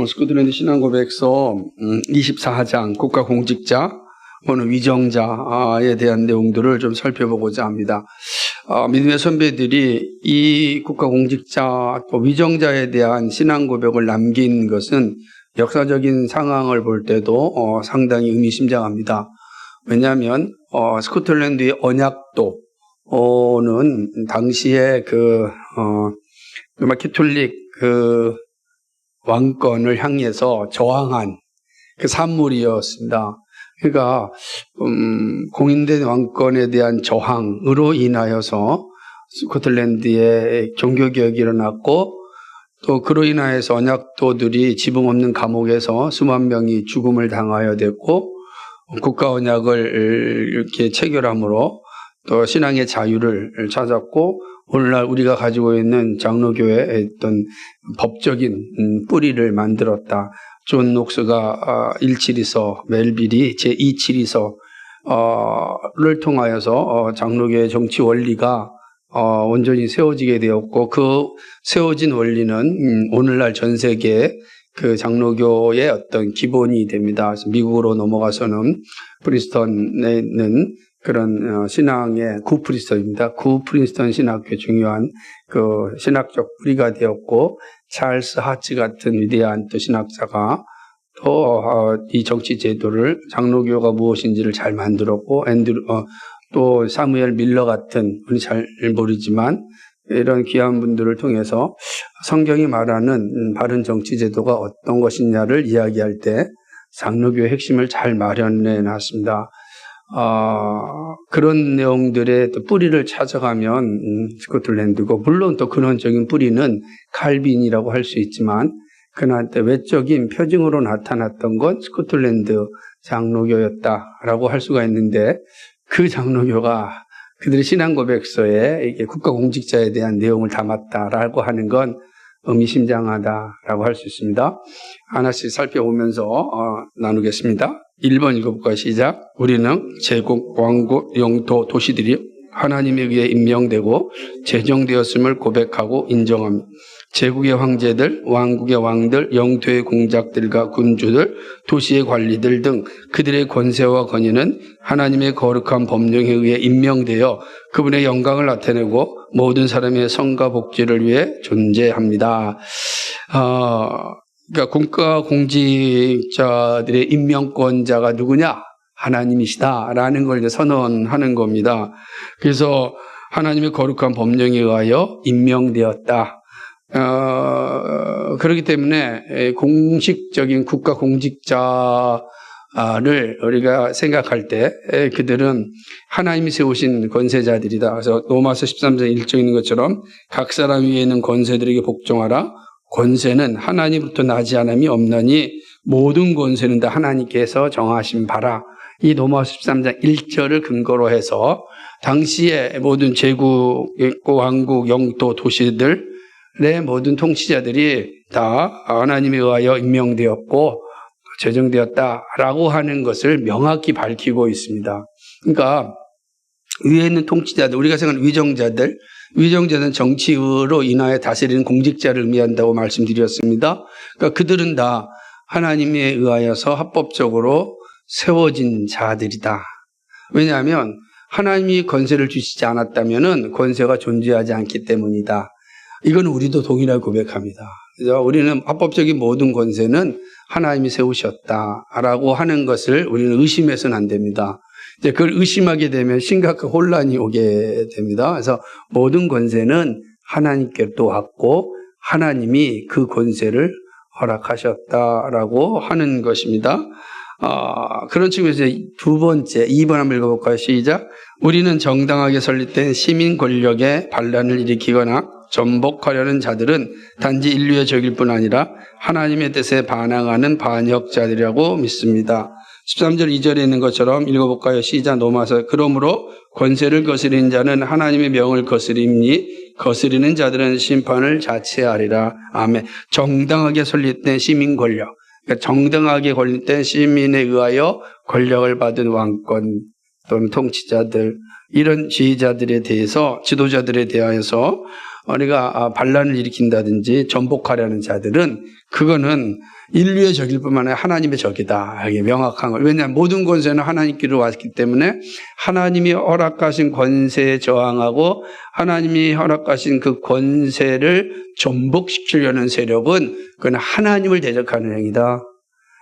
스코틀랜드 신앙고백서 24장 국가공직자 또는 위정자에 대한 내용들을 좀 살펴보고자 합니다. 믿음의 선배들이 이 국가공직자 또 위정자에 대한 신앙고백을 남긴 것은 역사적인 상황을 볼 때도 상당히 의미심장합니다. 왜냐하면 스코틀랜드의 언약도는 당시에 로마 캐톨릭 왕권을 향해서 저항한 그 산물이었습니다. 그러니까 공인된 왕권에 대한 저항으로 인하여서 스코틀랜드에 종교개혁이 일어났고, 또 그로 인하여서 언약도들이 지붕 없는 감옥에서 수만 명이 죽음을 당하여 됐고, 국가 언약을 이렇게 체결함으로 또 신앙의 자유를 찾았고, 오늘날 우리가 가지고 있는 장로교회의 어떤 법적인 뿌리를 만들었다. 존 녹스가 172서, 멜빌이 제272서를 통하여서 장로교회 정치 원리가 온전히 세워지게 되었고, 그 세워진 원리는 오늘날 전 세계 그 장로교의 어떤 기본이 됩니다. 그래서 미국으로 넘어가서는 프린스턴에 있는 그런 신앙의 구프린스턴입니다. 구프린스턴 신학교 중요한 그 신학적 뿌리가 되었고, 찰스 하츠 같은 위대한 또 신학자가 또 이 정치 제도를 장로교가 무엇인지를 잘 만들었고, 또 사무엘 밀러 같은, 우리 잘 모르지만 이런 귀한 분들을 통해서 성경이 말하는 바른 정치 제도가 어떤 것이냐를 이야기할 때 장로교의 핵심을 잘 마련해 놨습니다. 그런 내용들의 또 뿌리를 찾아가면 스코틀랜드고, 물론 또 근원적인 뿌리는 칼빈이라고 할 수 있지만, 그러나 외적인 표징으로 나타났던 건 스코틀랜드 장로교였다라고 할 수가 있는데, 그 장로교가 그들의 신앙고백서에 이게 국가공직자에 대한 내용을 담았다라고 하는 건 의미심장하다라고 할 수 있습니다. 하나씩 살펴보면서 나누겠습니다. 1번 읽어볼까요? 시작. 우리는 제국, 왕국, 영토, 도시들이 하나님에 의해 임명되고 제정되었음을 고백하고 인정합니다. 제국의 황제들, 왕국의 왕들, 영토의 공작들과 군주들, 도시의 관리들 등 그들의 권세와 권위는 하나님의 거룩한 법령에 의해 임명되어 그분의 영광을 나타내고 모든 사람의 성과 복지를 위해 존재합니다. 그러니까 국가 공직자들의 임명권자가 누구냐? 하나님이시다라는 걸 이제 선언하는 겁니다. 그래서 하나님의 거룩한 법령에 의하여 임명되었다. 그렇기 때문에 공식적인 국가 공직자를 우리가 생각할 때 그들은 하나님이 세우신 권세자들이다. 그래서 로마서 13장 1절에 있는 것처럼 각 사람 위에 있는 권세들에게 복종하라. 권세는 하나님부터 나지 않음이 없나니 모든 권세는 다 하나님께서 정하신 바라. 이 로마서 13장 1절을 근거로 해서 당시에 모든 제국, 왕국, 영토, 도시들 내 모든 통치자들이 다 하나님에 의하여 임명되었고 제정되었다라고 하는 것을 명확히 밝히고 있습니다. 그러니까 위에 있는 통치자들, 우리가 생각하는 위정자는 정치로 인하여 다스리는 공직자를 의미한다고 말씀드렸습니다. 그러니까 그들은 다 하나님에 의하여서 합법적으로 세워진 자들이다. 왜냐하면 하나님이 권세를 주시지 않았다면 권세가 존재하지 않기 때문이다. 이건 우리도 동일하게 고백합니다. 그래서 우리는 합법적인 모든 권세는 하나님이 세우셨다라고 하는 것을 우리는 의심해서는 안 됩니다. 이제 그걸 의심하게 되면 심각한 혼란이 오게 됩니다. 그래서 모든 권세는 하나님께로 왔고 하나님이 그 권세를 허락하셨다라고 하는 것입니다. 그런 측면에서 두 번째, 2번 한번 읽어볼까요? 시작. 우리는 정당하게 설립된 시민 권력에 반란을 일으키거나 전복하려는 자들은 단지 인류의 적일 뿐 아니라 하나님의 뜻에 반항하는 반역자들이라고 믿습니다. 13절 2절에 있는 것처럼 읽어볼까요? 시작. 로마서. 그러므로 권세를 거스리는 자는 하나님의 명을 거스리니 거스리는 자들은 심판을 자체하리라. 아멘. 정당하게 설립된 시민 권력, 그러니까 정당하게 권립된 시민에 의하여 권력을 받은 왕권 또는 통치자들, 이런 지휘자들에 대해서, 지도자들에 대하여서 우리가 반란을 일으킨다든지 전복하려는 자들은 그거는 인류의 적일 뿐만 아니라 하나님의 적이다. 이게 명확한 걸. 왜냐하면 모든 권세는 하나님께로 왔기 때문에 하나님이 허락하신 권세에 저항하고 하나님이 허락하신 그 권세를 전복시키려는 세력은 그건 하나님을 대적하는 행위다.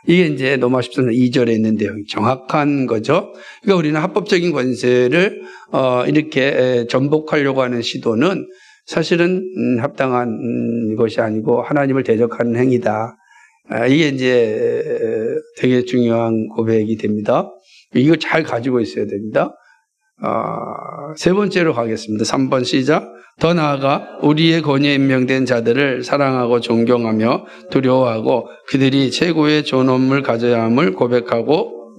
이게 이제 로마 13장 2절에 있는 내용이 정확한 거죠. 그러니까 우리는 합법적인 권세를 이렇게 전복하려고 하는 시도는 사실은 합당한 것이 아니고 하나님을 대적하는 행위다. 이게 이제 되게 중요한 고백이 됩니다. 이거 잘 가지고 있어야 됩니다. 세 번째로 가겠습니다. 3번 시작. 더 나아가 우리의 권위에 임명된 자들을 사랑하고 존경하며 두려워하고 그들이 최고의 존엄을 가져야 함을 고백하고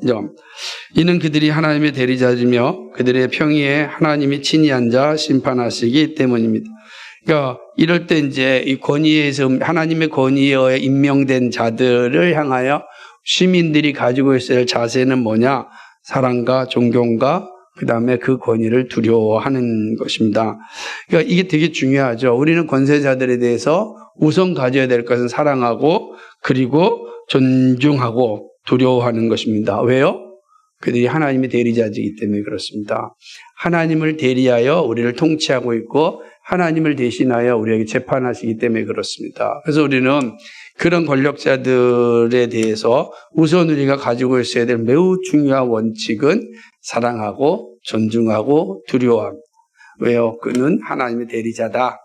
이는 그들이 하나님의 대리자이며 그들의 평의에 하나님이 친히 앉아 심판하시기 때문입니다. 그러니까 이럴 때 이제 이 권위에서 하나님의 권위에 임명된 자들을 향하여 시민들이 가지고 있어야 할 자세는 뭐냐? 사랑과 존경과 그다음에 그 권위를 두려워하는 것입니다. 그러니까 이게 되게 중요하죠. 우리는 권세자들에 대해서 우선 가져야 될 것은 사랑하고 그리고 존중하고 두려워하는 것입니다. 왜요? 그들이 하나님의 대리자이기 때문에 그렇습니다. 하나님을 대리하여 우리를 통치하고 있고 하나님을 대신하여 우리에게 재판하시기 때문에 그렇습니다. 그래서 우리는 그런 권력자들에 대해서 우선 우리가 가지고 있어야 될 매우 중요한 원칙은 사랑하고 존중하고 두려워합니다. 왜요? 그는 하나님의 대리자다.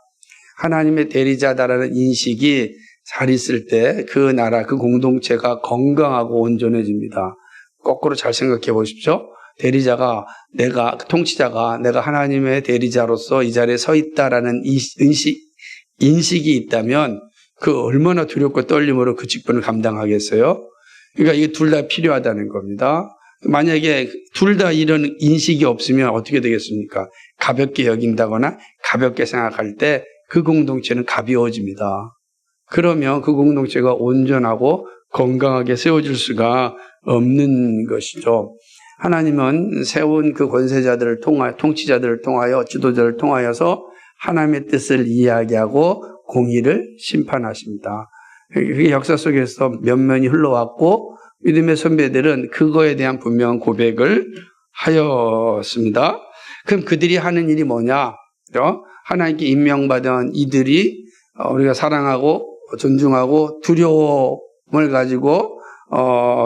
하나님의 대리자다라는 인식이 잘 있을 때 그 나라, 그 공동체가 건강하고 온전해집니다. 거꾸로 잘 생각해 보십시오. 대리자가 통치자가 내가 하나님의 대리자로서 이 자리에 서 있다라는 인식이 있다면 그 얼마나 두렵고 떨림으로 그 직분을 감당하겠어요? 그러니까 이게 둘 다 필요하다는 겁니다. 만약에 둘 다 이런 인식이 없으면 어떻게 되겠습니까? 가볍게 여긴다거나 가볍게 생각할 때 그 공동체는 가벼워집니다. 그러면 그 공동체가 온전하고 건강하게 세워질 수가 없는 것이죠. 하나님은 세운 그 권세자들을 통치자들을 통하여 지도자를 통하여서 하나님의 뜻을 이야기하고 공의를 심판하십니다. 그게 역사 속에서 면면이 흘러왔고 믿음의 선배들은 그거에 대한 분명한 고백을 하였습니다. 그럼 그들이 하는 일이 뭐냐? 하나님께 임명받은 이들이 우리가 사랑하고 존중하고 두려움을 가지고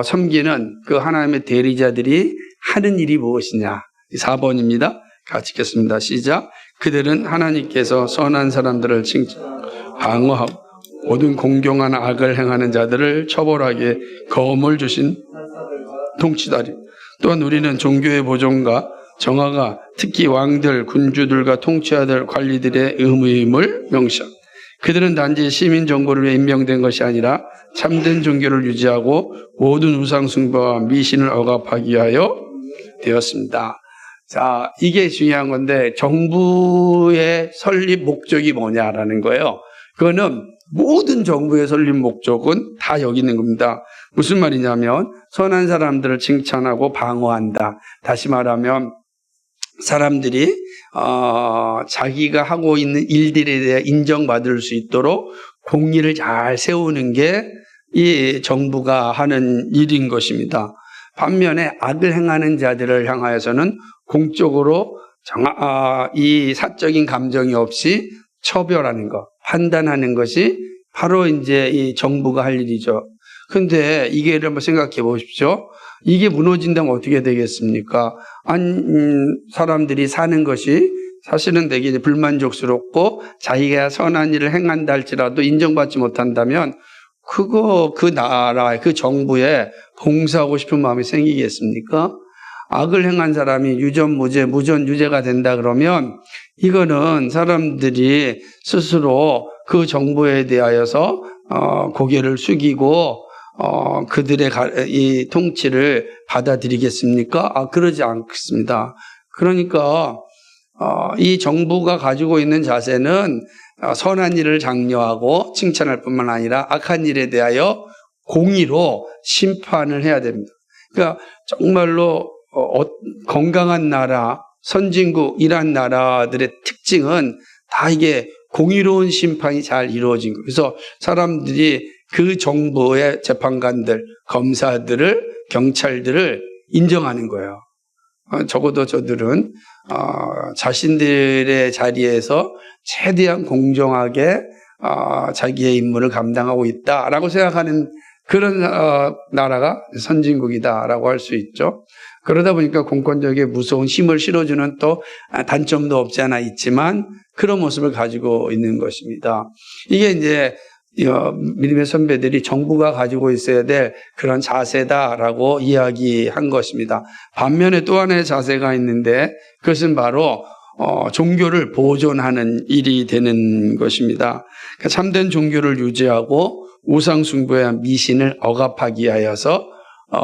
섬기는 그 하나님의 대리자들이 하는 일이 무엇이냐? 4번입니다. 같이 읽겠습니다. 시작. 그들은 하나님께서 선한 사람들을 방어하고 모든 공경한 악을 행하는 자들을 처벌하기에 검을 주신 통치자리. 또한 우리는 종교의 보존과 정화가 특히 왕들, 군주들과 통치자들, 관리들의 의무임을 명시합니다. 그들은 단지 시민 정보를 위해 임명된 것이 아니라 참된 종교를 유지하고 모든 우상 숭배와 미신을 억압하기 위하여 되었습니다. 자, 이게 중요한 건데 정부의 설립 목적이 뭐냐라는 거예요. 그거는 모든 정부의 설립 목적은 다 여기 있는 겁니다. 무슨 말이냐면 선한 사람들을 칭찬하고 방어한다. 다시 말하면 사람들이 자기가 하고 있는 일들에 대해 인정받을 수 있도록 공의를 잘 세우는 게 이 정부가 하는 일인 것입니다. 반면에 악을 행하는 자들을 향하여서는 공적으로 이 사적인 감정이 없이 처벌하는 것, 판단하는 것이 바로 이제 이 정부가 할 일이죠. 그런데 이게 한번 생각해 보십시오. 이게 무너진다면 어떻게 되겠습니까? 사람들이 사는 것이 사실은 되게 불만족스럽고 자기가 선한 일을 행한다 할지라도 인정받지 못한다면 그 나라, 그 정부에 봉사하고 싶은 마음이 생기겠습니까? 악을 행한 사람이 유전무죄, 무전유죄가 된다 그러면 이거는 사람들이 스스로 그 정부에 대하여서 고개를 숙이고 그들의 이 통치를 받아들이겠습니까? 그러지 않습니다. 그러니까 이 정부가 가지고 있는 자세는 선한 일을 장려하고 칭찬할 뿐만 아니라 악한 일에 대하여 공의로 심판을 해야 됩니다. 그러니까 정말로 건강한 나라, 선진국 이란 나라들의 특징은 다 이게 공의로운 심판이 잘 이루어진 거예요. 그래서 사람들이 그 정부의 재판관들, 검사들을, 경찰들을 인정하는 거예요. 적어도 저들은 자신들의 자리에서 최대한 공정하게 자기의 임무를 감당하고 있다라고 생각하는 그런 나라가 선진국이다라고 할 수 있죠. 그러다 보니까 공권력에 무서운 힘을 실어주는 또 단점도 없지 않아 있지만 그런 모습을 가지고 있는 것입니다. 이게 이제 믿음의 선배들이 정부가 가지고 있어야 될 그런 자세다라고 이야기한 것입니다. 반면에 또 하나의 자세가 있는데 그것은 바로 종교를 보존하는 일이 되는 것입니다. 그러니까 참된 종교를 유지하고 우상 숭배와 미신을 억압하기 위하여서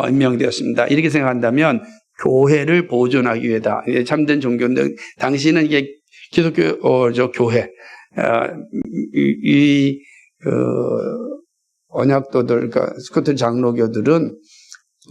임명되었습니다. 이렇게 생각한다면 교회를 보존하기 위해다. 참된 종교인데 당시는 이게 기독교 교회 언약도들, 그러니까 스코트 장로교들은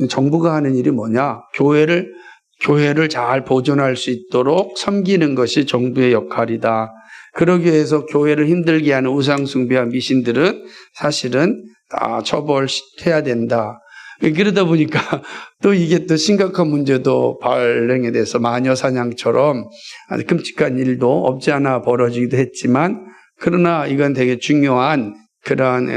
정부가 하는 일이 뭐냐? 교회를 잘 보존할 수 있도록 섬기는 것이 정부의 역할이다. 그러기 위해서 교회를 힘들게 하는 우상숭배와 미신들은 사실은 다 처벌해야 된다. 그러다 보니까 또 이게 또 심각한 문제도 발생에 대해서 마녀 사냥처럼 아주 끔찍한 일도 없지 않아 벌어지기도 했지만 그러나 이건 되게 중요한 그런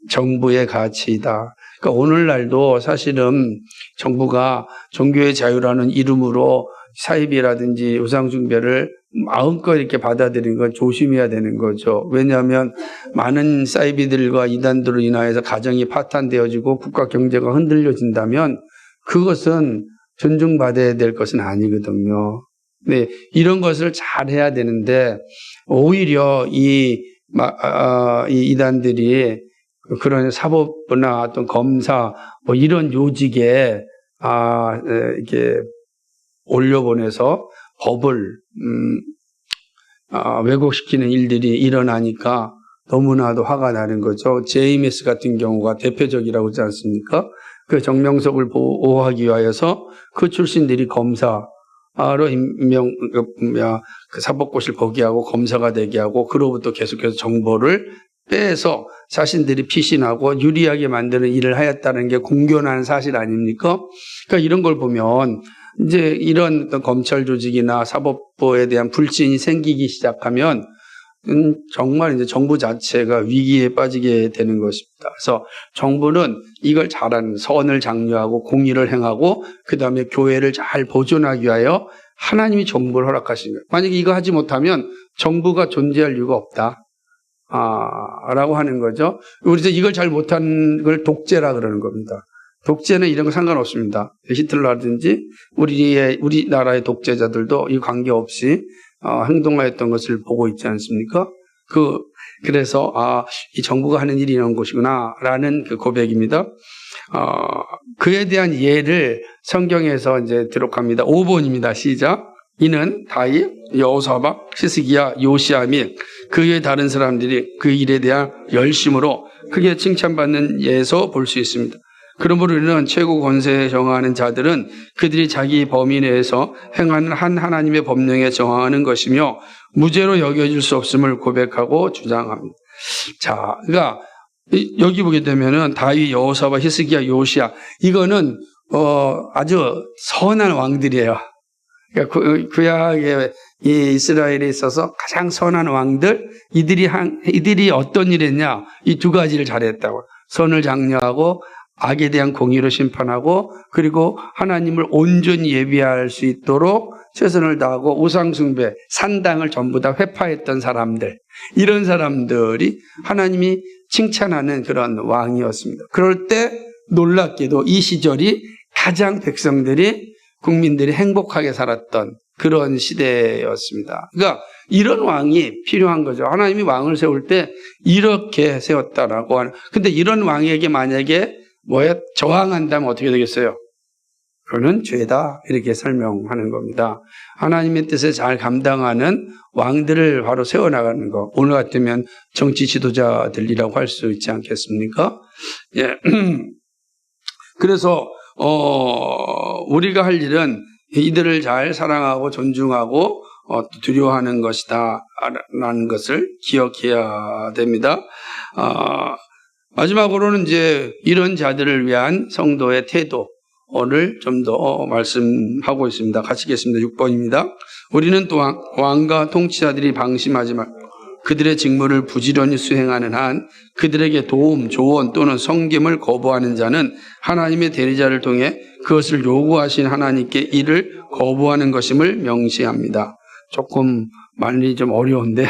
정부의 가치이다. 그러니까 오늘날도 사실은 정부가 종교의 자유라는 이름으로 사이비라든지 우상숭배를 마음껏 이렇게 받아들이는 건 조심해야 되는 거죠. 왜냐하면 많은 사이비들과 이단들로 인하여서 가정이 파탄되어지고 국가 경제가 흔들려진다면 그것은 존중받아야 될 것은 아니거든요. 네, 이런 것을 잘 해야 되는데 오히려 이 이단들이 그런 사법부나 어떤 검사 뭐 이런 요직에 이렇게 올려보내서 법을 왜곡시키는 일들이 일어나니까 너무나도 화가 나는 거죠. JMS 같은 경우가 대표적이라고 하지 않습니까? 그 정명석을 보호하기 위하여서 그 출신들이 검사로 그 사법고시를 포기하고 검사가 되게 하고 그로부터 계속해서 정보를 빼서 자신들이 피신하고 유리하게 만드는 일을 하였다는 게 공견한 사실 아닙니까? 그러니까 이런 걸 보면 이제 이런 검찰 조직이나 사법부에 대한 불신이 생기기 시작하면 정말 이제 정부 자체가 위기에 빠지게 되는 것입니다. 그래서 정부는 이걸 잘하는 선을 장려하고 공의를 행하고 그 다음에 교회를 잘 보존하기 위하여 하나님이 정부를 허락하신 거예요. 만약에 이거 하지 못하면 정부가 존재할 이유가 없다. 라고 하는 거죠. 우리도 이걸 잘 못하는 걸 독재라 그러는 겁니다. 독재는 이런 거 상관없습니다. 히틀러라든지 우리나라의 독재자들도 이 관계없이 행동하였던 것을 보고 있지 않습니까? 그래서 이 정부가 하는 일이 이런 것이구나라는 그 고백입니다. 그에 대한 예를 성경에서 이제 기록합니다. 5번입니다. 시작. 이는 다윗, 여호사박, 히스기야, 요시야 및 그의 다른 사람들이 그 일에 대한 열심으로 크게 칭찬받는 예에서 볼 수 있습니다. 그러므로 우리는 최고 권세에 정하는 자들은 그들이 자기 범위 내에서 행하는 한 하나님의 법령에 정하는 것이며 무죄로 여겨질 수 없음을 고백하고 주장합니다. 자, 그러니까 여기 보게 되면은 다윗, 여호사박, 히스기야, 요시야 이거는 아주 선한 왕들이에요. 그러니까 구약의 이 이스라엘에 있어서 가장 선한 왕들 이들이 어떤 일 했냐? 이 두 가지를 잘했다고. 선을 장려하고 악에 대한 공의로 심판하고 그리고 하나님을 온전히 예비할 수 있도록 최선을 다하고 우상숭배, 산당을 전부 다 회파했던 사람들 이런 사람들이 하나님이 칭찬하는 그런 왕이었습니다. 그럴 때 놀랍게도 이 시절이 가장 국민들이 행복하게 살았던 그런 시대였습니다. 그러니까 이런 왕이 필요한 거죠. 하나님이 왕을 세울 때 이렇게 세웠다라고 하는. 근데 이런 왕에게 만약에 저항한다면 어떻게 되겠어요? 그거는 죄다 이렇게 설명하는 겁니다. 하나님의 뜻을 잘 감당하는 왕들을 바로 세워나가는 거. 오늘 같으면 정치 지도자들이라고 할 수 있지 않겠습니까? 예. 그래서 우리가 할 일은 이들을 잘 사랑하고 존중하고 또 두려워하는 것이다 라는 것을 기억해야 됩니다. 마지막으로는 이제 이런 자들을 위한 성도의 태도를 좀 더 말씀하고 있습니다. 같이 읽겠습니다. 6번입니다. 우리는 또한 왕과 통치자들이 방심하지 말고 그들의 직무를 부지런히 수행하는 한 그들에게 도움, 조언 또는 섬김을 거부하는 자는 하나님의 대리자를 통해 그것을 요구하신 하나님께 이를 거부하는 것임을 명시합니다. 조금 말이 좀 어려운데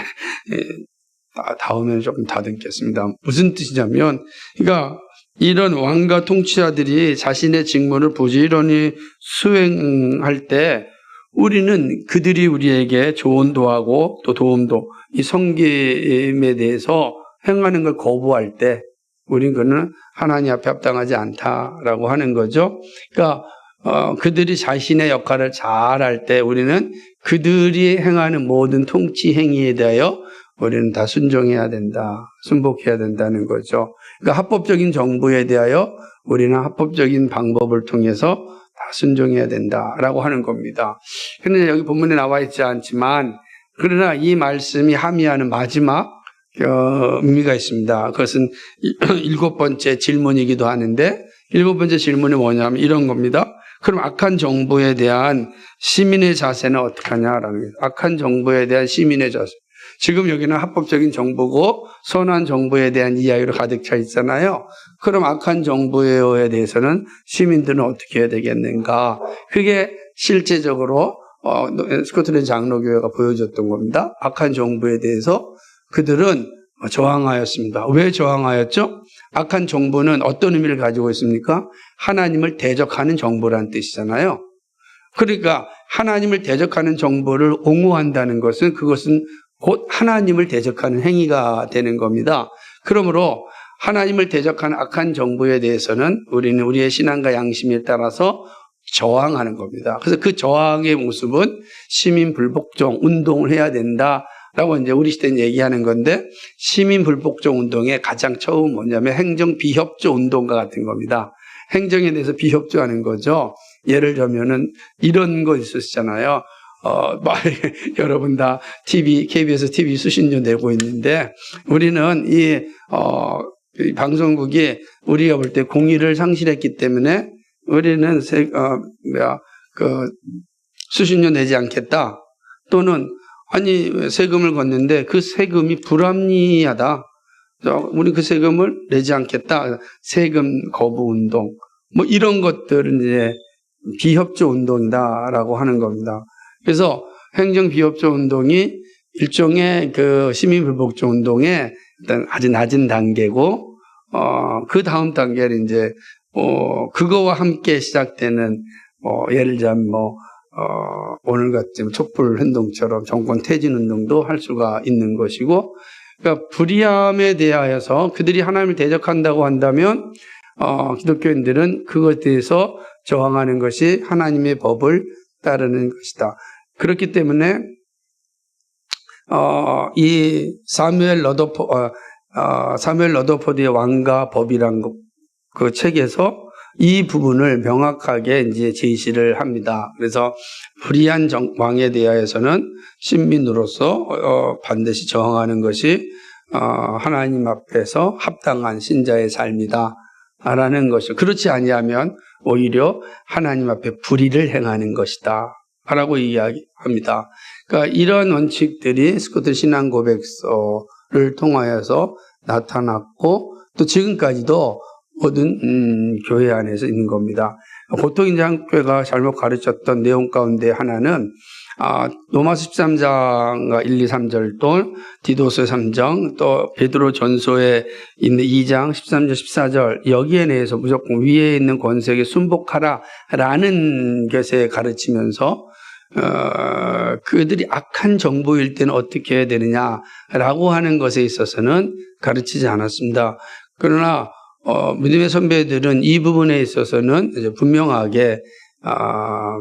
다음에는 조금 다듬겠습니다. 무슨 뜻이냐면, 그러니까 이런 왕과 통치자들이 자신의 직무를 부지런히 수행할 때 우리는 그들이 우리에게 조언도 하고 또 도움도 이 섬김에 대해서 행하는 걸 거부할 때 우리는 그는 하나님 앞에 합당하지 않다라고 하는 거죠. 그러니까 그들이 자신의 역할을 잘할 때 우리는 그들이 행하는 모든 통치 행위에 대하여 우리는 다 순종해야 된다, 순복해야 된다는 거죠. 그러니까 합법적인 정부에 대하여 우리는 합법적인 방법을 통해서 다 순종해야 된다라고 하는 겁니다. 그런데 여기 본문에 나와 있지 않지만 그러나 이 말씀이 함의하는 마지막 의미가 있습니다. 그것은 7번째 질문이기도 하는데 7번째 질문이 뭐냐면 이런 겁니다. 그럼 악한 정부에 대한 시민의 자세는 어떻게 하냐라는 거예요. 악한 정부에 대한 시민의 자세. 지금 여기는 합법적인 정부고 선한 정부에 대한 이야기로 가득 차 있잖아요. 그럼 악한 정부에 대해서는 시민들은 어떻게 해야 되겠는가? 그게 실제적으로 스코틀랜드 장로교회가 보여줬던 겁니다. 악한 정부에 대해서 그들은 저항하였습니다. 왜 저항하였죠? 악한 정부는 어떤 의미를 가지고 있습니까? 하나님을 대적하는 정부라는 뜻이잖아요. 그러니까 하나님을 대적하는 정부를 옹호한다는 것은 그것은 곧 하나님을 대적하는 행위가 되는 겁니다. 그러므로 하나님을 대적하는 악한 정부에 대해서는 우리는 우리의 신앙과 양심에 따라서 저항하는 겁니다. 그래서 그 저항의 모습은 시민 불복종 운동을 해야 된다라고 이제 우리 시대는 얘기하는 건데 시민 불복종 운동의 가장 처음 뭐냐면 행정 비협조 운동과 같은 겁니다. 행정에 대해서 비협조하는 거죠. 예를 들면은 이런 거 있었잖아요. 여러분 다 KBS TV 수십 년 내고 있는데 우리는 이 방송국이 우리가 볼 때 공의를 상실했기 때문에 우리는 수십 년 내지 않겠다. 또는 아니 세금을 걷는데 그 세금이 불합리하다. 우리 그 세금을 내지 않겠다. 세금 거부 운동. 뭐 이런 것들은 이제 비협조 운동이다라고 하는 겁니다. 그래서 행정 비협조 운동이 일종의 그 시민 불복종 운동의 일단 아주 낮은 단계고, 그 다음 단계는 이제, 그거와 함께 시작되는, 예를 들자면 오늘 같은 촛불 운동처럼 정권 퇴진 운동도 할 수가 있는 것이고, 그러니까 불의함에 대하여서 그들이 하나님을 대적한다고 한다면, 기독교인들은 그것에 대해서 저항하는 것이 하나님의 법을 따르는 것이다. 그렇기 때문에 이 사무엘 러더포드의 왕과 법이란 그 책에서 이 부분을 명확하게 이제 제시를 합니다. 그래서 불의한 왕에 대하여서는 신민으로서 반드시 저항하는 것이 하나님 앞에서 합당한 신자의 삶이다. 라는 것이죠. 그렇지 아니하면 오히려 하나님 앞에 불의를 행하는 것이다. 라고 이야기합니다. 그러니까 이런 원칙들이 스코틀 신앙 고백서를 통하여서 나타났고 또 지금까지도 모든 교회 안에서 있는 겁니다. 보통 이제 한국 교회가 잘못 가르쳤던 내용 가운데 하나는 로마서 13장 1, 2, 3절 또 디도서 3장 또 베드로 전서에 있는 2장 13절 14절 여기에 대해서 무조건 위에 있는 권세에게 순복하라 라는 것에 가르치면서 그들이 악한 정부일 때는 어떻게 해야 되느냐라고 하는 것에 있어서는 가르치지 않았습니다. 그러나 믿음의 선배들은 이 부분에 있어서는 이제 분명하게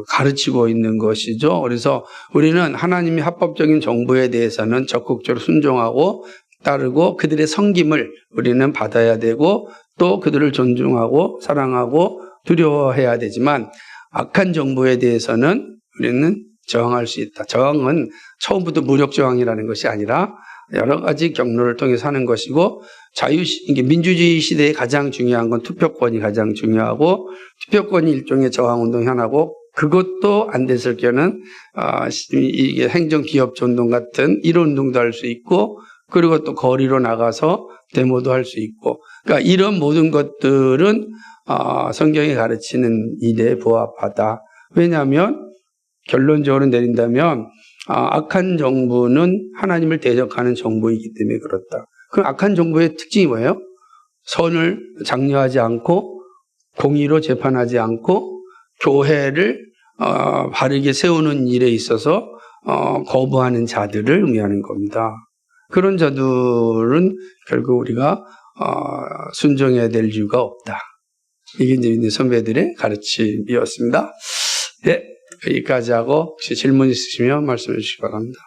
가르치고 있는 것이죠. 그래서 우리는 하나님이 합법적인 정부에 대해서는 적극적으로 순종하고 따르고 그들의 섬김을 우리는 받아야 되고 또 그들을 존중하고 사랑하고 두려워해야 되지만 악한 정부에 대해서는 우리는 저항할 수 있다. 저항은 처음부터 무력 저항이라는 것이 아니라 여러 가지 경로를 통해서 하는 것이고, 이게 민주주의 시대에 가장 중요한 건 투표권이 가장 중요하고, 투표권이 일종의 저항운동 하나고, 그것도 안 됐을 경우는 이게 행정기업운동 같은 이런 운동도 할 수 있고, 그리고 또 거리로 나가서 데모도 할 수 있고, 그러니까 이런 모든 것들은 성경이 가르치는 일에 부합하다. 왜냐하면 결론적으로 내린다면 악한 정부는 하나님을 대적하는 정부이기 때문에 그렇다. 그럼 악한 정부의 특징이 뭐예요? 선을 장려하지 않고 공의로 재판하지 않고 교회를 바르게 세우는 일에 있어서 거부하는 자들을 의미하는 겁니다. 그런 자들은 결국 우리가 순종해야 될 이유가 없다. 이게 이제 선배들의 가르침이었습니다. 네, 여기까지 하고 혹시 질문 있으시면 말씀해 주시기 바랍니다.